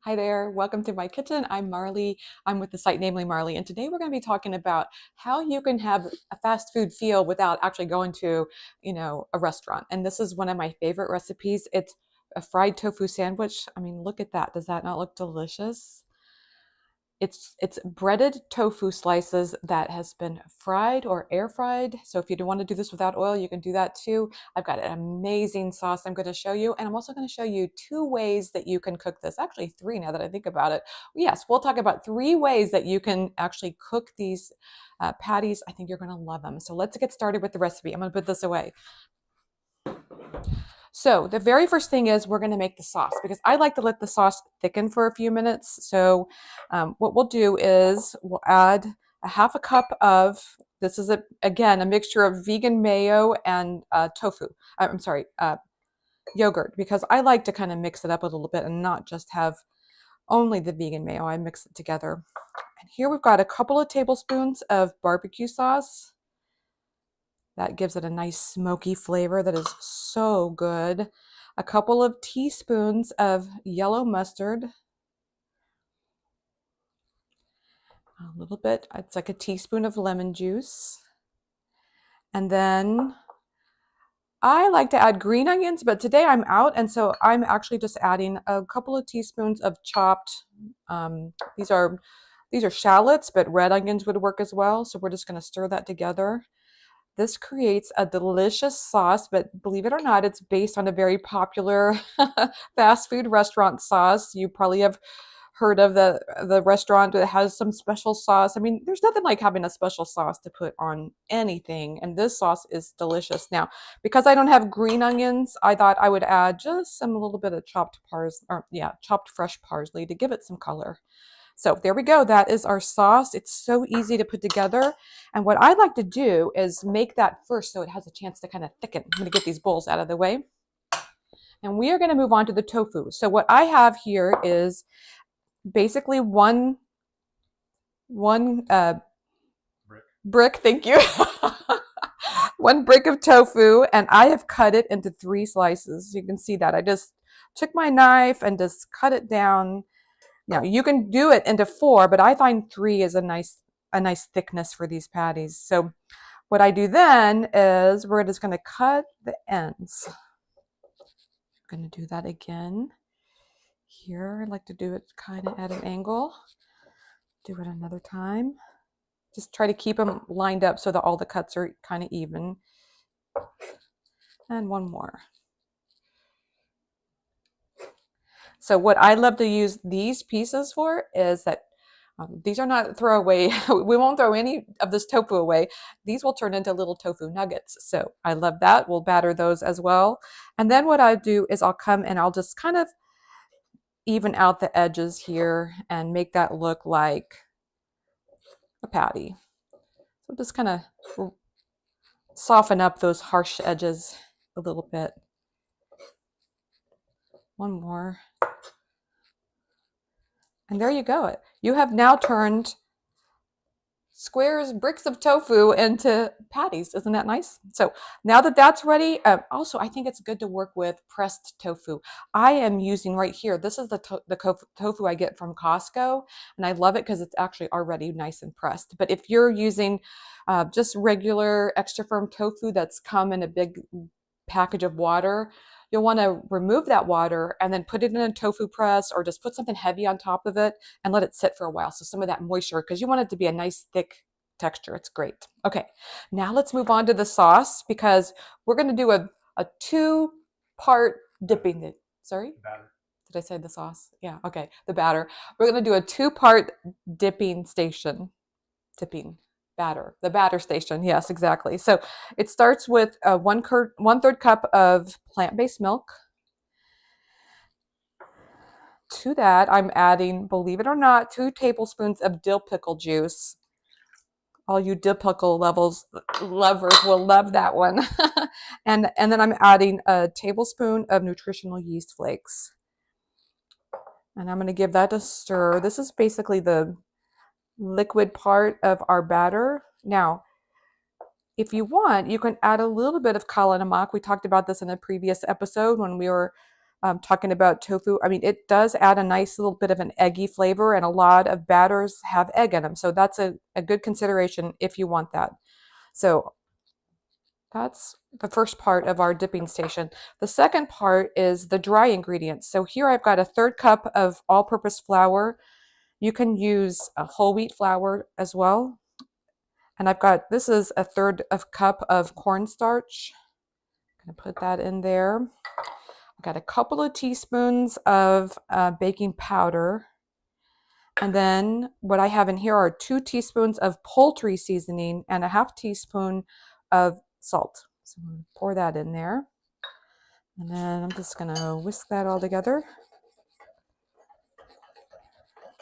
Hi there, welcome to my kitchen. I'm Marley. I'm with the site Namely Marley, and today we're going to be talking about how you can have a fast food feel without actually going to, a restaurant. And this is one of my favorite recipes. It's a fried tofu sandwich. I mean, look at that. Does that not look delicious? It's breaded tofu slices that has been fried or air fried. So if you don't want to do this without oil, you can do that too. I've got an amazing sauce I'm going to show you, and I'm also going to show you two ways that you can cook this. Actually, three now that I think about it. Yes, we'll talk about three ways that you can actually cook these patties. I think you're going to love them. So let's get started with the recipe. I'm going to put this away. So the very first thing is we're going to make the sauce because I like to let the sauce thicken for a few minutes. So what we'll do is we'll add a half a cup of, this is again, a mixture of vegan mayo and tofu. I'm sorry, yogurt, because I like to kind of mix it up a little bit and not just have only the vegan mayo. I mix it together. And here we've got a couple of tablespoons of barbecue sauce. That gives it a nice smoky flavor that is so good. A couple of teaspoons of yellow mustard. A little bit, it's like a teaspoon of lemon juice. And then I like to add green onions, but today I'm out, and so I'm actually just adding a couple of teaspoons of chopped, these are shallots, but red onions would work as well. So we're just going to stir that together. This creates a delicious sauce, but believe it or not, it's based on a very popular fast food restaurant sauce. You probably have heard of the restaurant that has some special sauce. I mean, there's nothing like having a special sauce to put on anything, and this sauce is delicious. Now, because I don't have green onions, I thought I would add just a little bit of chopped fresh parsley to give it some color. So there we go. That is our sauce. It's so easy to put together. And what I like to do is make that first so it has a chance to kind of thicken. I'm going to get these bowls out of the way. And we are going to move on to the tofu. So what I have here is basically one brick, thank you. One brick of tofu, and I have cut it into 3 slices. You can see that. I just took my knife and just cut it down. Now you can do it into 4, but I find 3 is a nice thickness for these patties. So what I do then is we're just going to cut the ends. I'm going to do that again. Here, I like to do it kind of at an angle. Do it another time. Just try to keep them lined up so that all the cuts are kind of even. And one more. So what I love to use these pieces for is that these are not throwaway. We won't throw any of this tofu away. These will turn into little tofu nuggets. So I love that. We'll batter those as well. And then what I do is I'll come and I'll just kind of even out the edges here and make that look like a patty. So just kind of soften up those harsh edges a little bit. One more. And there you go. You have now turned bricks of tofu into patties. Isn't that nice? So now that that's ready, also I think it's good to work with pressed tofu. I am using right here, this is the tofu I get from Costco, and I love it because it's actually already nice and pressed. But if you're using just regular extra firm tofu that's come in a big package of water, you'll want to remove that water and then put it in a tofu press or just put something heavy on top of it and let it sit for a while. So some of that moisture, because you want it to be a nice thick texture. It's great. Okay, now let's move on to the sauce because we're going to do a 2-part dipping. Sorry? Batter. Did I say the sauce? Yeah, okay, the batter. We're going to do a 2-part dipping batter, the batter station. Yes, exactly. So it starts with 1/3 cup of plant-based milk. To that, I'm adding, believe it or not, 2 tablespoons of dill pickle juice. All you dill pickle lovers will love that one. and then I'm adding a tablespoon of nutritional yeast flakes. And I'm going to give that a stir. This is basically the liquid part of our batter. Now, if you want, you can add a little bit of kala namak. We talked about this in a previous episode when we were talking about tofu. I mean, it does add a nice little bit of an eggy flavor, and a lot of batters have egg in them. So that's a good consideration if you want that. So that's the first part of our dipping station. The second part is the dry ingredients. So here I've got a 1/3 cup of all-purpose flour. You can use a whole wheat flour as well. And this is a 1/3 of cup of cornstarch. I'm going to put that in there. I've got a couple of teaspoons of baking powder. And then what I have in here are 2 teaspoons of poultry seasoning and a 1/2 teaspoon of salt. So I'm going to pour that in there. And then I'm just going to whisk that all together.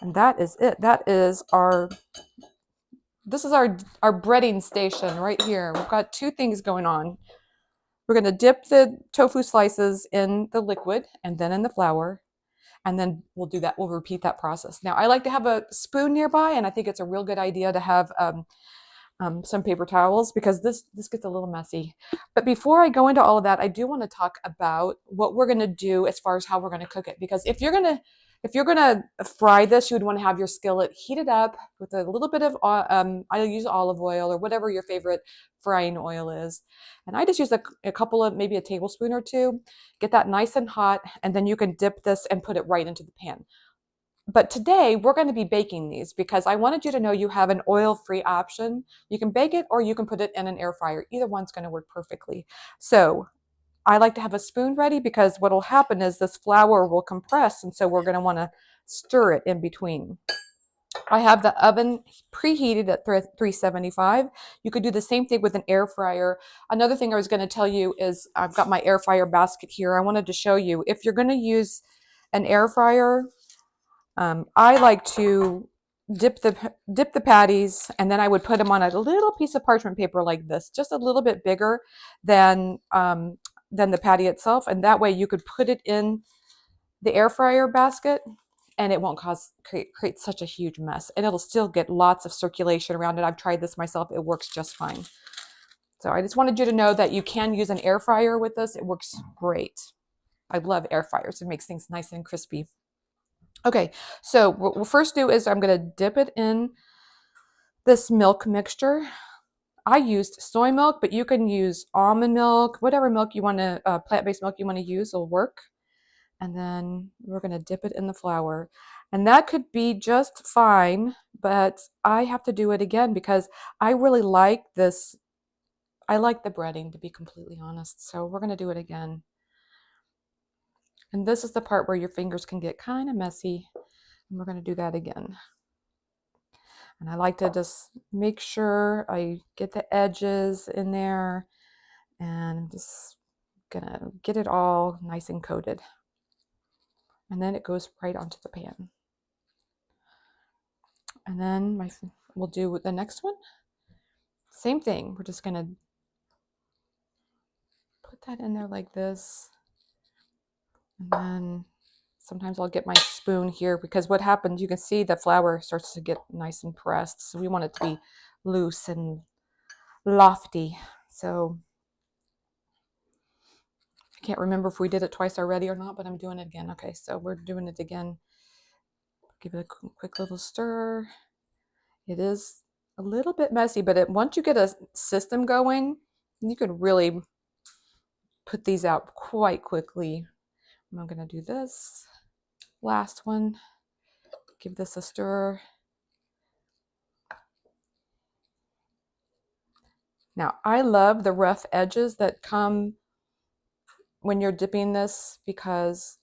And that is it. This is our breading station right here. We've got 2 things going on. We're going to dip the tofu slices in the liquid and then in the flour. And then we'll do that. We'll repeat that process. Now, I like to have a spoon nearby, and I think it's a real good idea to have some paper towels because this gets a little messy. But before I go into all of that, I do want to talk about what we're going to do as far as how we're going to cook it. Because if you're going to fry this, you would want to have your skillet heated up with a little bit of I'll use olive oil or whatever your favorite frying oil is. And I just use a couple of, maybe a tablespoon or 2, get that nice and hot, and then you can dip this and put it right into the pan. But today we're going to be baking these because I wanted you to know you have an oil-free option. You can bake it or you can put it in an air fryer. Either one's going to work perfectly. So I like to have a spoon ready because what will happen is this flour will compress, and so we're going to want to stir it in between. I have the oven preheated at 375. You could do the same thing with an air fryer. Another thing I was going to tell you is I've got my air fryer basket here. I wanted to show you if you're going to use an air fryer, I like to dip the patties, and then I would put them on a little piece of parchment paper like this, just a little bit bigger than the patty itself, and that way you could put it in the air fryer basket and it won't create such a huge mess, and it'll still get lots of circulation around it. I've tried this myself. It works just fine. So I just wanted you to know that you can use an air fryer with this. It works great. I love air fryers. It makes things nice and crispy. Okay, so what we'll first do is I'm going to dip it in this milk mixture. I used soy milk, but you can use almond milk, whatever milk you want to, plant-based milk you want to use will work. And then we're going to dip it in the flour. And that could be just fine, but I have to do it again because I really like this. I like the breading, to be completely honest. So we're going to do it again. And this is the part where your fingers can get kind of messy. And we're going to do that again. And I like to just make sure I get the edges in there. And I'm just going to get it all nice and coated. And then it goes right onto the pan. And then we'll do the next one. Same thing. We're just going to put that in there like this. And then sometimes I'll get my spoon here because what happens, you can see the flour starts to get nice and pressed. So we want it to be loose and lofty. So I can't remember if we did it twice already or not, but I'm doing it again. Okay, so we're doing it again. Give it a quick little stir. It is a little bit messy, but once you get a system going, you can really put these out quite quickly. I'm going to do this last one. Give this a stir. Now, I love the rough edges that come when you're dipping this because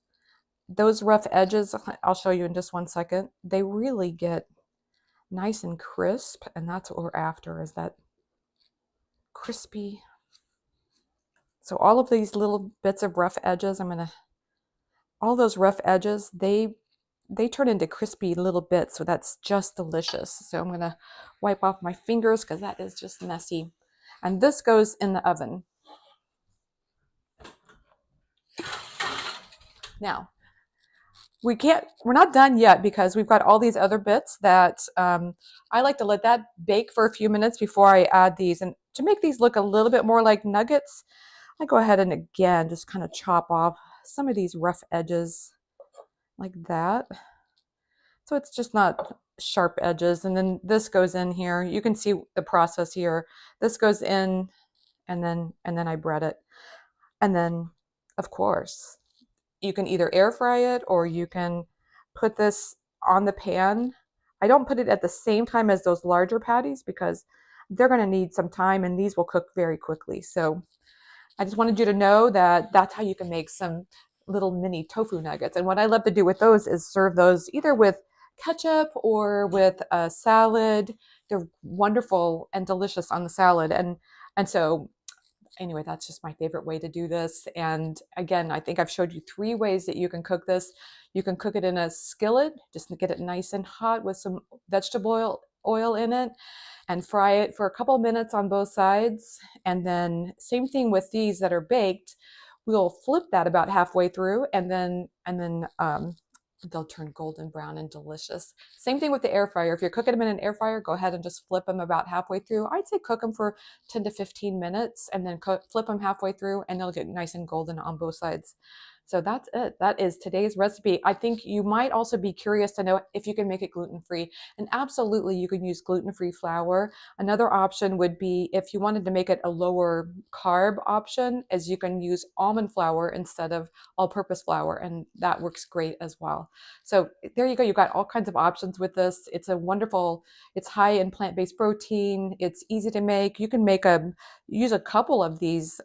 those rough edges, I'll show you in just one second, they really get nice and crisp, and that's what we're after, is that crispy. So all of these little bits of rough edges, all those rough edges, they turn into crispy little bits, so that's just delicious. So I'm gonna wipe off my fingers because that is just messy. And this goes in the oven. Now, we're not done yet because we've got all these other bits that I like to let that bake for a few minutes before I add these. And to make these look a little bit more like nuggets, I go ahead and again just kind of chop off some of these rough edges like that. So it's just not sharp edges. And then this goes in here. You can see the process here. This goes in and then I bread it. And then of course, you can either air fry it or you can put this on the pan. I don't put it at the same time as those larger patties because they're going to need some time and these will cook very quickly. So I just wanted you to know that that's how you can make some little mini tofu nuggets. And what I love to do with those is serve those either with ketchup or with a salad. They're wonderful and delicious on the salad. And so anyway, that's just my favorite way to do this. And again, I think I've showed you 3 ways that you can cook this. You can cook it in a skillet, just to get it nice and hot with some vegetable oil in it, and fry it for a couple of minutes on both sides. And then same thing with these that are baked. We'll flip that about halfway through, and then they'll turn golden brown and delicious. Same thing with the air fryer. If you're cooking them in an air fryer, go ahead and just flip them about halfway through. I'd say cook them for 10 to 15 minutes and then flip them halfway through and they'll get nice and golden on both sides. So that's it. That is today's recipe. I think you might also be curious to know if you can make it gluten-free. And absolutely, you can use gluten-free flour. Another option would be if you wanted to make it a lower carb option, is you can use almond flour instead of all-purpose flour, and that works great as well. So there you go. You've got all kinds of options with this. It's a wonderful, it's high in plant-based protein. It's easy to make. You can use a couple of these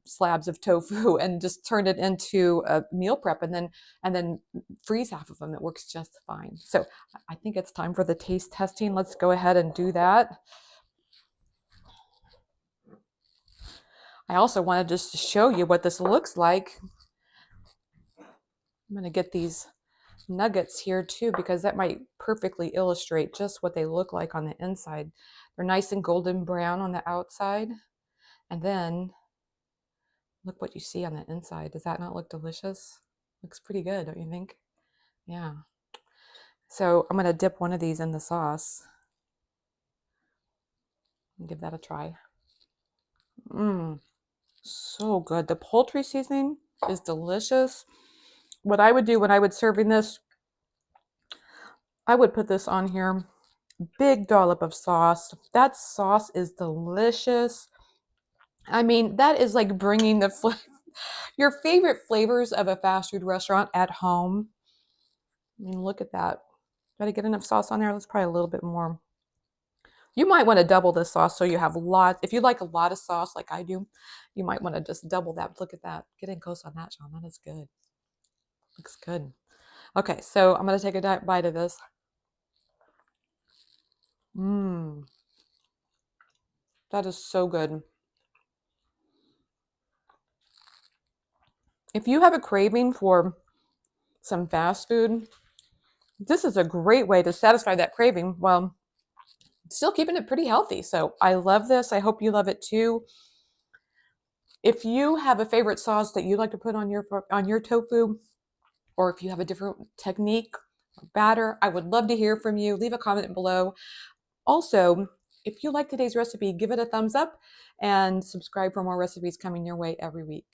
slabs of tofu and just turn it into a meal prep and then freeze half of them. It works just fine. So I think it's time for the taste testing. Let's go ahead and do that. I also wanted just to show you what this looks like. I'm going to get these nuggets here too, because that might perfectly illustrate just what they look like on the inside. They're nice and golden brown on the outside. And then look what you see on the inside. Does that not look delicious? Looks pretty good, don't you think? Yeah. So I'm going to dip one of these in the sauce and give that a try. So good. The poultry seasoning is delicious. What I would do when I would serving this, I would put this on here. Big dollop of sauce. That sauce is delicious. I mean, that is like bringing your favorite flavors of a fast food restaurant at home. I mean, look at that. Got to get enough sauce on there. Let's probably a little bit more. You might want to double this sauce so you have a lot. If you like a lot of sauce like I do, you might want to just double that. Look at that. Get in close on that, Sean. That is good. Looks good. Okay, so I'm going to take a bite of this. That is so good. If you have a craving for some fast food, this is a great way to satisfy that craving while still keeping it pretty healthy. So I love this. I hope you love it too. If you have a favorite sauce that you like to put on your tofu, or if you have a different technique or batter, I would love to hear from you. Leave a comment below. Also, if you like today's recipe, give it a thumbs up and subscribe for more recipes coming your way every week.